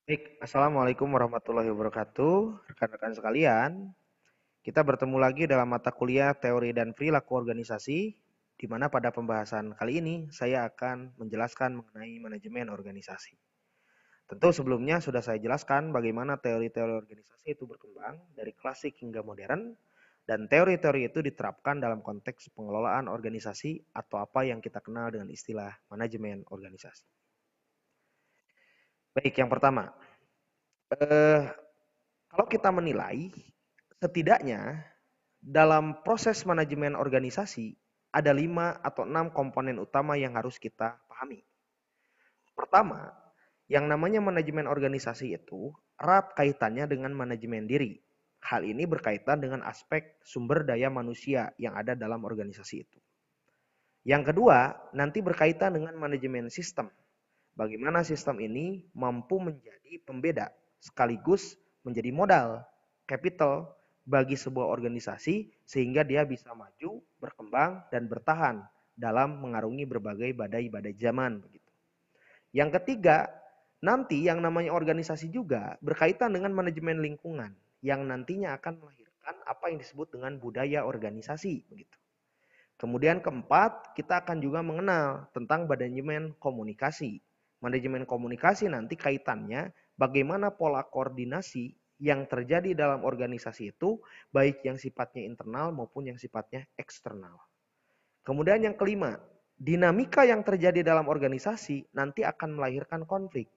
Baik, Assalamualaikum warahmatullahi wabarakatuh. Rekan-rekan sekalian, kita bertemu lagi dalam mata kuliah Teori dan Perilaku Organisasi, di mana pada pembahasan kali ini saya akan menjelaskan mengenai manajemen organisasi. Tentu sebelumnya sudah saya jelaskan bagaimana teori-teori organisasi itu berkembang dari klasik hingga modern, dan teori-teori itu diterapkan dalam konteks pengelolaan organisasi atau apa yang kita kenal dengan istilah manajemen organisasi. Baik, yang pertama, eh, kalau kita menilai, setidaknya dalam proses manajemen organisasi ada 5 atau 6 komponen utama yang harus kita pahami. Pertama, yang namanya manajemen organisasi itu erat kaitannya dengan manajemen diri. Hal ini berkaitan dengan aspek sumber daya manusia yang ada dalam organisasi itu. Yang kedua, nanti berkaitan dengan manajemen sistem. Bagaimana sistem ini mampu menjadi pembeda sekaligus menjadi modal, capital bagi sebuah organisasi sehingga dia bisa maju, berkembang, dan bertahan dalam mengarungi berbagai badai-badai zaman. Yang ketiga, nanti yang namanya organisasi juga berkaitan dengan manajemen lingkungan yang nantinya akan melahirkan apa yang disebut dengan budaya organisasi. Kemudian keempat, kita akan juga mengenal tentang manajemen komunikasi. Manajemen komunikasi nanti kaitannya bagaimana pola koordinasi yang terjadi dalam organisasi itu, baik yang sifatnya internal maupun yang sifatnya eksternal. Kemudian yang kelima, dinamika yang terjadi dalam organisasi nanti akan melahirkan konflik.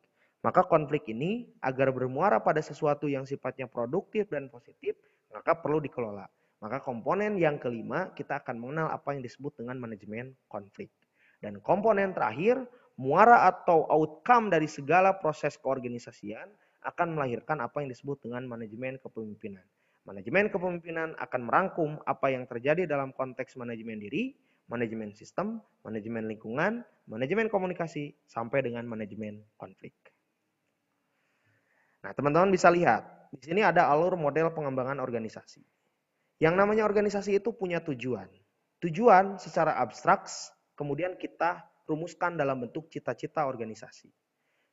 Maka konflik ini agar bermuara pada sesuatu yang sifatnya produktif dan positif, maka perlu dikelola. Maka komponen yang kelima kita akan mengenal apa yang disebut dengan manajemen konflik. Dan komponen terakhir, muara atau outcome dari segala proses keorganisasian akan melahirkan apa yang disebut dengan manajemen kepemimpinan. Manajemen kepemimpinan akan merangkum apa yang terjadi dalam konteks manajemen diri, manajemen sistem, manajemen lingkungan, manajemen komunikasi, sampai dengan manajemen konflik. Nah, teman-teman bisa lihat, di sini ada alur model pengembangan organisasi. Yang namanya organisasi itu punya tujuan. Tujuan secara abstrak, kemudian kita rumuskan dalam bentuk cita-cita organisasi.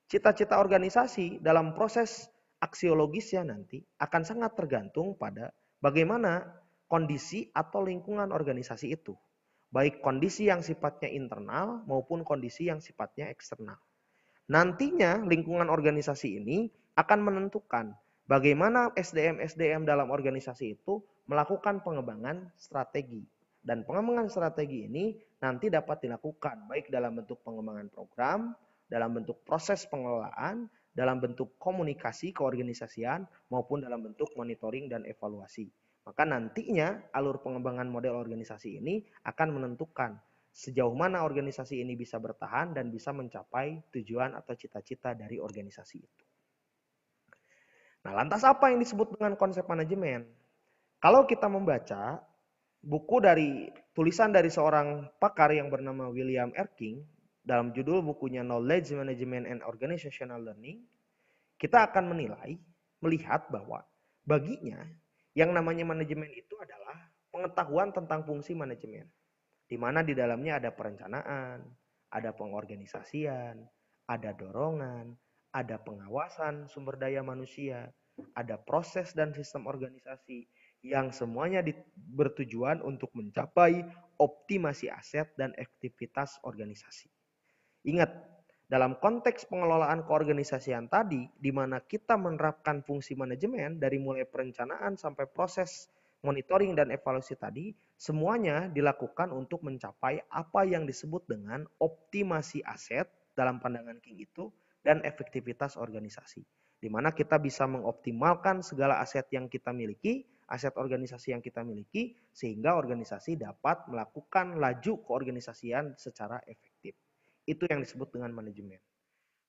Cita-cita organisasi dalam proses aksiologisnya nanti akan sangat tergantung pada bagaimana kondisi atau lingkungan organisasi itu. Baik kondisi yang sifatnya internal maupun kondisi yang sifatnya eksternal. Nantinya lingkungan organisasi ini akan menentukan bagaimana SDM-SDM dalam organisasi itu melakukan pengembangan strategi. Dan pengembangan strategi ini nanti dapat dilakukan baik dalam bentuk pengembangan program, dalam bentuk proses pengelolaan, dalam bentuk komunikasi keorganisasian, maupun dalam bentuk monitoring dan evaluasi. Maka nantinya alur pengembangan model organisasi ini akan menentukan sejauh mana organisasi ini bisa bertahan dan bisa mencapai tujuan atau cita-cita dari organisasi itu. Nah, lantas apa yang disebut dengan konsep manajemen? Kalau kita membaca buku dari tulisan dari seorang pakar yang bernama William Erking dalam judul bukunya Knowledge Management and Organizational Learning, kita akan melihat bahwa baginya yang namanya manajemen itu adalah pengetahuan tentang fungsi manajemen, di mana di dalamnya ada perencanaan, ada pengorganisasian, ada dorongan, ada pengawasan sumber daya manusia, ada proses dan sistem organisasi yang semuanya bertujuan untuk mencapai optimasi aset dan aktivitas organisasi. Ingat, dalam konteks pengelolaan keorganisasian tadi, di mana kita menerapkan fungsi manajemen dari mulai perencanaan sampai proses monitoring dan evaluasi tadi, semuanya dilakukan untuk mencapai apa yang disebut dengan optimasi aset dalam pandangan King itu dan efektivitas organisasi. Di mana kita bisa mengoptimalkan segala aset yang kita miliki, aset organisasi yang kita miliki, sehingga organisasi dapat melakukan laju keorganisasian secara efektif. Itu yang disebut dengan manajemen.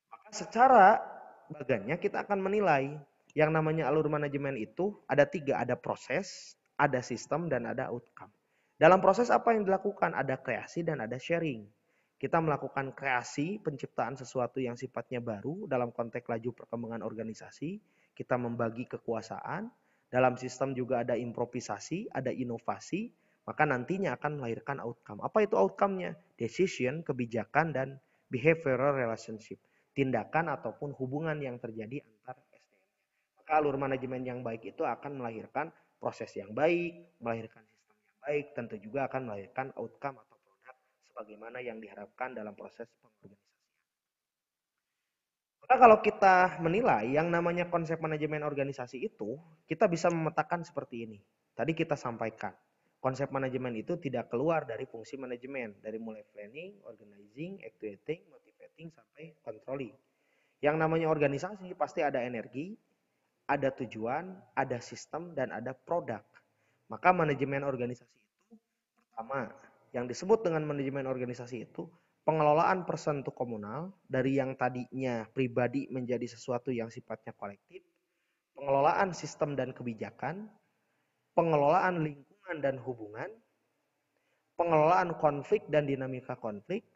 Maka secara bagannya kita akan menilai yang namanya alur manajemen itu ada tiga, ada proses, ada sistem, dan ada outcome. Dalam proses apa yang dilakukan? Ada kreasi dan ada sharing. Kita melakukan kreasi, penciptaan sesuatu yang sifatnya baru dalam konteks laju perkembangan organisasi. Kita membagi kekuasaan. Dalam sistem juga ada improvisasi, ada inovasi. Maka nantinya akan melahirkan outcome. Apa itu outcome-nya? Decision, kebijakan, dan behavioral relationship. tindakan ataupun hubungan yang terjadi antar SDM. Maka alur manajemen yang baik itu akan melahirkan proses yang baik, melahirkan sistem yang baik, tentu juga akan melahirkan outcome atau produk sebagaimana yang diharapkan dalam proses pengorganisasian. Maka kalau kita menilai yang namanya konsep manajemen organisasi itu, kita bisa memetakan seperti ini. Tadi kita sampaikan, konsep manajemen itu tidak keluar dari fungsi manajemen, dari mulai planning, organizing, actuating, motivating, sampai controlling. Yang namanya organisasi pasti ada energi, ada tujuan, ada sistem, dan ada produk. Maka manajemen organisasi itu pertama, yang disebut dengan manajemen organisasi itu pengelolaan person to komunal, dari yang tadinya pribadi menjadi sesuatu yang sifatnya kolektif, pengelolaan sistem dan kebijakan, pengelolaan lingkungan dan hubungan, pengelolaan konflik dan dinamika konflik,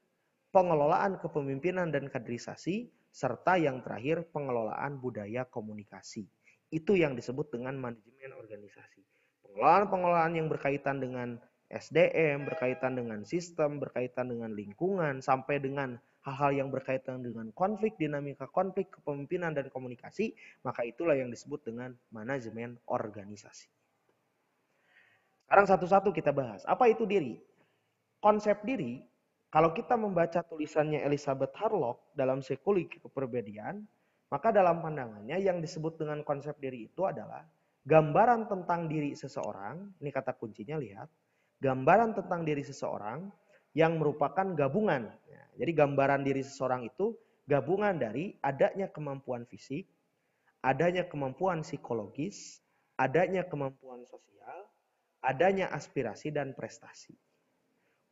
pengelolaan kepemimpinan dan kaderisasi, serta yang terakhir pengelolaan budaya komunikasi. Itu yang disebut dengan manajemen organisasi. Pengelolaan-pengelolaan yang berkaitan dengan SDM, berkaitan dengan sistem, berkaitan dengan lingkungan, sampai dengan hal-hal yang berkaitan dengan konflik, dinamika konflik, kepemimpinan, dan komunikasi, maka itulah yang disebut dengan manajemen organisasi. Sekarang satu-satu kita bahas. Apa itu diri? Konsep diri, kalau kita membaca tulisannya Elizabeth Harlock dalam Psikologi Kepribadian, maka dalam pandangannya yang disebut dengan konsep diri itu adalah gambaran tentang diri seseorang, ini kata kuncinya lihat, gambaran tentang diri seseorang yang merupakan gabungan. Jadi gambaran diri seseorang itu gabungan dari adanya kemampuan fisik, adanya kemampuan psikologis, adanya kemampuan sosial, adanya aspirasi dan prestasi.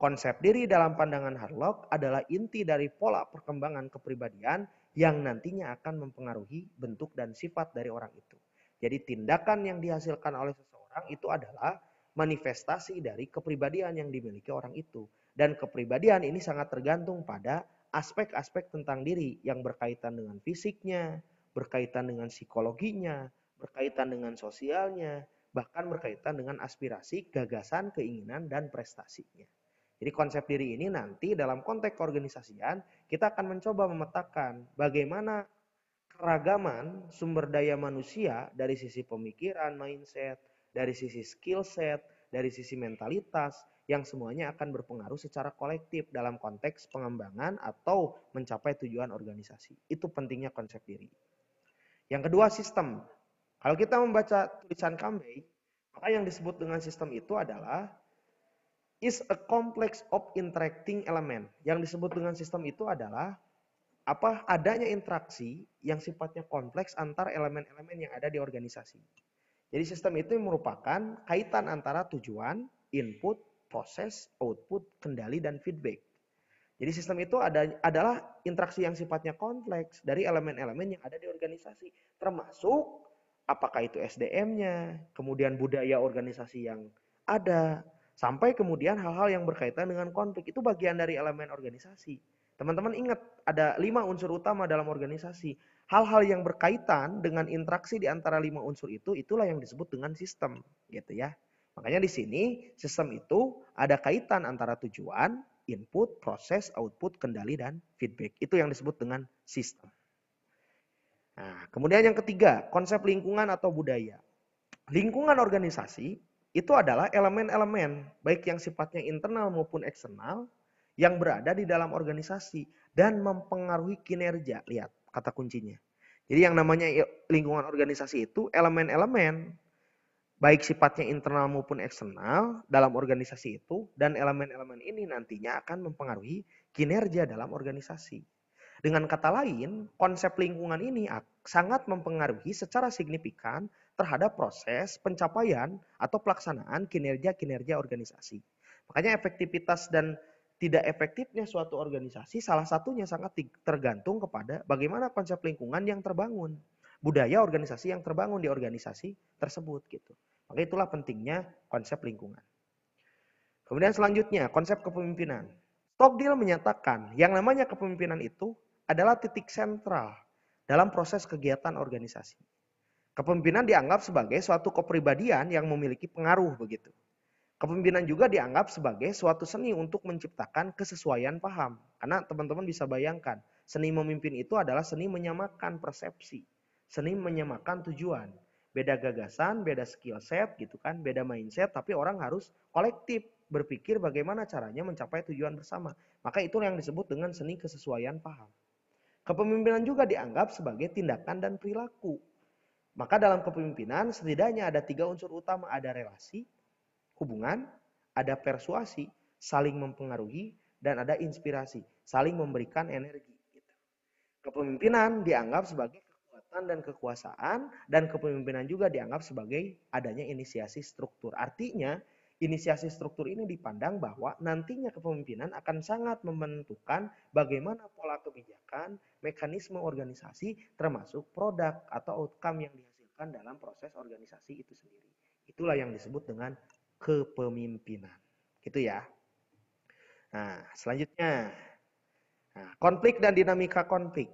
Konsep diri dalam pandangan Harlock adalah inti dari pola perkembangan kepribadian yang nantinya akan mempengaruhi bentuk dan sifat dari orang itu. Jadi tindakan yang dihasilkan oleh seseorang itu adalah manifestasi dari kepribadian yang dimiliki orang itu. Dan kepribadian ini sangat tergantung pada aspek-aspek tentang diri yang berkaitan dengan fisiknya, berkaitan dengan psikologinya, berkaitan dengan sosialnya, bahkan berkaitan dengan aspirasi, gagasan, keinginan, dan prestasinya. Jadi konsep diri ini nanti dalam konteks keorganisasian kita akan mencoba memetakan bagaimana keragaman sumber daya manusia dari sisi pemikiran, mindset, dari sisi skill set, dari sisi mentalitas yang semuanya akan berpengaruh secara kolektif dalam konteks pengembangan atau mencapai tujuan organisasi. Itu pentingnya konsep diri. Yang kedua, sistem. Kalau kita membaca tulisan Cambay, maka yang disebut dengan sistem itu adalah is a complex of interacting element. Yang disebut dengan sistem itu adalah adanya interaksi yang sifatnya kompleks antar elemen-elemen yang ada di organisasi. Jadi sistem itu merupakan kaitan antara tujuan, input, proses, output, kendali, dan feedback. Jadi sistem itu adalah interaksi yang sifatnya kompleks dari elemen-elemen yang ada di organisasi. Termasuk apakah itu SDM-nya, kemudian budaya organisasi yang ada, sampai kemudian hal-hal yang berkaitan dengan konflik. Itu bagian dari elemen organisasi. Teman-teman ingat, ada 5 unsur utama dalam organisasi. Hal-hal yang berkaitan dengan interaksi di antara 5 unsur itu, itulah yang disebut dengan sistem, gitu ya. Makanya di sini sistem itu ada kaitan antara tujuan, input, proses, output, kendali, dan feedback. Itu yang disebut dengan sistem. Nah, kemudian yang ketiga, konsep lingkungan atau budaya. Lingkungan organisasi itu adalah elemen-elemen baik yang sifatnya internal maupun eksternal yang berada di dalam organisasi dan mempengaruhi kinerja. Lihat kata kuncinya. Jadi yang namanya lingkungan organisasi itu elemen-elemen baik sifatnya internal maupun eksternal dalam organisasi itu, dan elemen-elemen ini nantinya akan mempengaruhi kinerja dalam organisasi. Dengan kata lain, konsep lingkungan ini sangat mempengaruhi secara signifikan terhadap proses pencapaian atau pelaksanaan kinerja-kinerja organisasi. Makanya efektivitas dan tidak efektifnya suatu organisasi salah satunya sangat tergantung kepada bagaimana konsep lingkungan yang terbangun, budaya organisasi yang terbangun di organisasi tersebut gitu. Maka itulah pentingnya konsep lingkungan. Kemudian selanjutnya konsep kepemimpinan. Stockdale menyatakan yang namanya kepemimpinan itu adalah titik sentral dalam proses kegiatan organisasi. Kepemimpinan dianggap sebagai suatu kepribadian yang memiliki pengaruh begitu. Kepemimpinan juga dianggap sebagai suatu seni untuk menciptakan kesesuaian paham. Karena teman-teman bisa bayangkan, seni memimpin itu adalah seni menyamakan persepsi, seni menyamakan tujuan. Beda gagasan, beda skill set gitu kan, beda mindset, tapi orang harus kolektif berpikir bagaimana caranya mencapai tujuan bersama. Maka itu yang disebut dengan seni kesesuaian paham. Kepemimpinan juga dianggap sebagai tindakan dan perilaku. Maka dalam kepemimpinan setidaknya ada 3 unsur utama, ada relasi, hubungan, ada persuasi, saling mempengaruhi, dan ada inspirasi, saling memberikan energi. Kepemimpinan dianggap sebagai kekuatan dan kekuasaan, dan kepemimpinan juga dianggap sebagai adanya inisiasi struktur. Artinya, inisiasi struktur ini dipandang bahwa nantinya kepemimpinan akan sangat menentukan bagaimana pola kebijakan, mekanisme organisasi, termasuk produk atau outcome yang dihasilkan dalam proses organisasi itu sendiri. Itulah yang disebut dengan kepemimpinan. Gitu ya. Nah, selanjutnya. Nah, konflik dan dinamika konflik.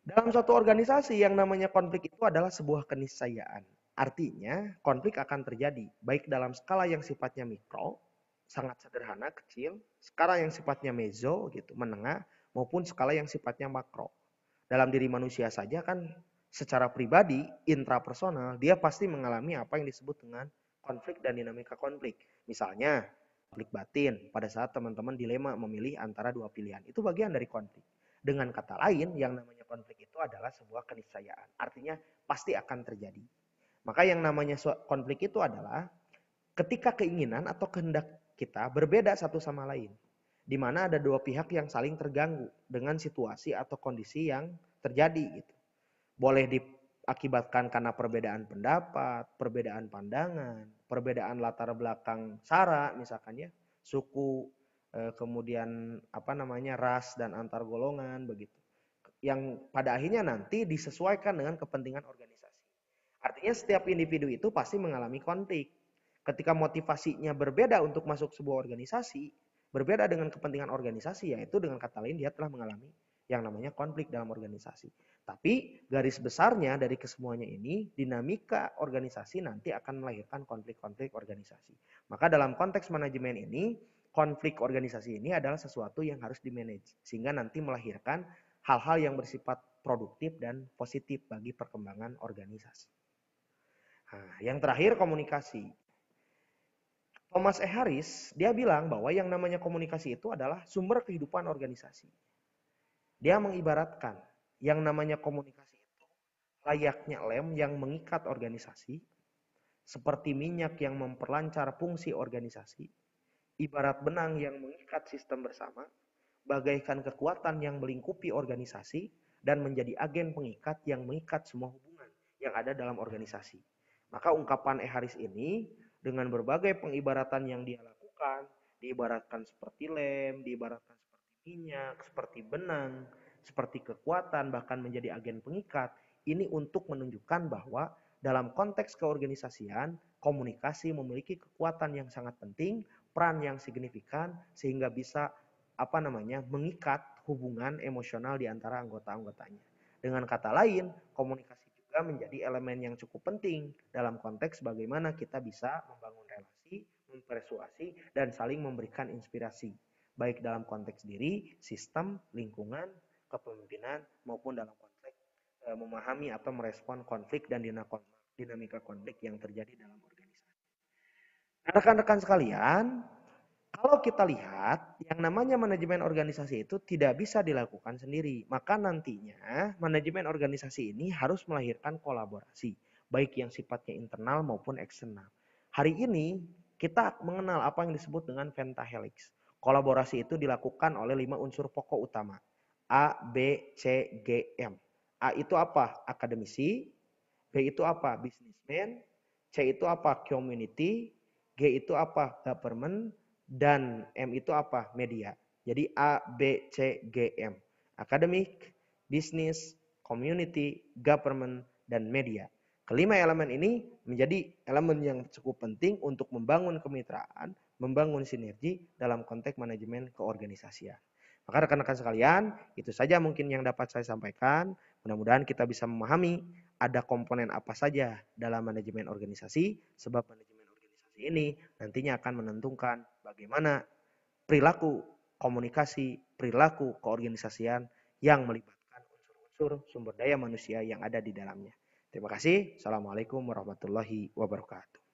Dalam suatu organisasi yang namanya konflik itu adalah sebuah keniscayaan. Artinya, konflik akan terjadi baik dalam skala yang sifatnya mikro, sangat sederhana, kecil, skala yang sifatnya mezo gitu, menengah, maupun skala yang sifatnya makro. Dalam diri manusia saja kan secara pribadi, intrapersonal, dia pasti mengalami apa yang disebut dengan konflik dan dinamika konflik. Misalnya, konflik batin pada saat teman-teman dilema memilih antara dua pilihan. Itu bagian dari konflik. Dengan kata lain, yang namanya konflik itu adalah sebuah keniscayaan. Artinya pasti akan terjadi. Maka yang namanya konflik itu adalah ketika keinginan atau kehendak kita berbeda satu sama lain. Di mana ada dua pihak yang saling terganggu dengan situasi atau kondisi yang terjadi gitu. Boleh diakibatkan karena perbedaan pendapat, perbedaan pandangan, perbedaan latar belakang sara misalkan ya, suku, kemudian ras dan antar golongan begitu. Yang pada akhirnya nanti disesuaikan dengan kepentingan organisasi. Artinya setiap individu itu pasti mengalami konflik. Ketika motivasinya berbeda untuk masuk sebuah organisasi, berbeda dengan kepentingan organisasi, yaitu dengan kata lain dia telah mengalami yang namanya konflik dalam organisasi. Tapi garis besarnya dari kesemuanya ini, dinamika organisasi nanti akan melahirkan konflik-konflik organisasi. Maka dalam konteks manajemen ini, konflik organisasi ini adalah sesuatu yang harus dimanage. Sehingga nanti melahirkan hal-hal yang bersifat produktif dan positif bagi perkembangan organisasi. Nah, yang terakhir komunikasi. Thomas E. Harris, dia bilang bahwa yang namanya komunikasi itu adalah sumber kehidupan organisasi. Dia mengibaratkan yang namanya komunikasi itu layaknya lem yang mengikat organisasi, seperti minyak yang memperlancar fungsi organisasi, ibarat benang yang mengikat sistem bersama, bagaikan kekuatan yang melingkupi organisasi, dan menjadi agen pengikat yang mengikat semua hubungan yang ada dalam organisasi. Maka ungkapan E. Harris ini dengan berbagai pengibaratan yang dia lakukan, diibaratkan seperti lem, diibaratkan seperti minyak, seperti benang, seperti kekuatan, bahkan menjadi agen pengikat. Ini untuk menunjukkan bahwa dalam konteks keorganisasian, komunikasi memiliki kekuatan yang sangat penting, peran yang signifikan, sehingga bisa mengikat hubungan emosional di antara anggota-anggotanya. Dengan kata lain, komunikasi juga menjadi elemen yang cukup penting dalam konteks bagaimana kita bisa membangun relasi, mempersuasi, dan saling memberikan inspirasi. Baik dalam konteks diri, sistem, lingkungan, kepemimpinan, maupun dalam konteks memahami atau merespon konflik dan dinamika konflik yang terjadi dalam organisasi. Rekan-rekan sekalian, kalau kita lihat, yang namanya manajemen organisasi itu tidak bisa dilakukan sendiri. Maka nantinya manajemen organisasi ini harus melahirkan kolaborasi, baik yang sifatnya internal maupun eksternal. Hari ini kita mengenal apa yang disebut dengan pentahelix. Kolaborasi itu dilakukan oleh 5 unsur pokok utama. A, B, C, G, M. A itu apa? Akademisi. B itu apa? Businessman. C itu apa? Community. G itu apa? Government. Dan M itu apa? Media. Jadi A, B, C, G, M. Academic, business, community, government, dan media. Kelima elemen ini menjadi elemen yang cukup penting untuk membangun kemitraan, membangun sinergi dalam konteks manajemen keorganisasian. Maka rekan-rekan sekalian, itu saja mungkin yang dapat saya sampaikan. Mudah-mudahan kita bisa memahami ada komponen apa saja dalam manajemen organisasi, sebab manajemen organisasi organisasi ini nantinya akan menentukan bagaimana perilaku komunikasi, perilaku keorganisasian yang melibatkan unsur-unsur sumber daya manusia yang ada di dalamnya. Terima kasih. Assalamualaikum warahmatullahi wabarakatuh.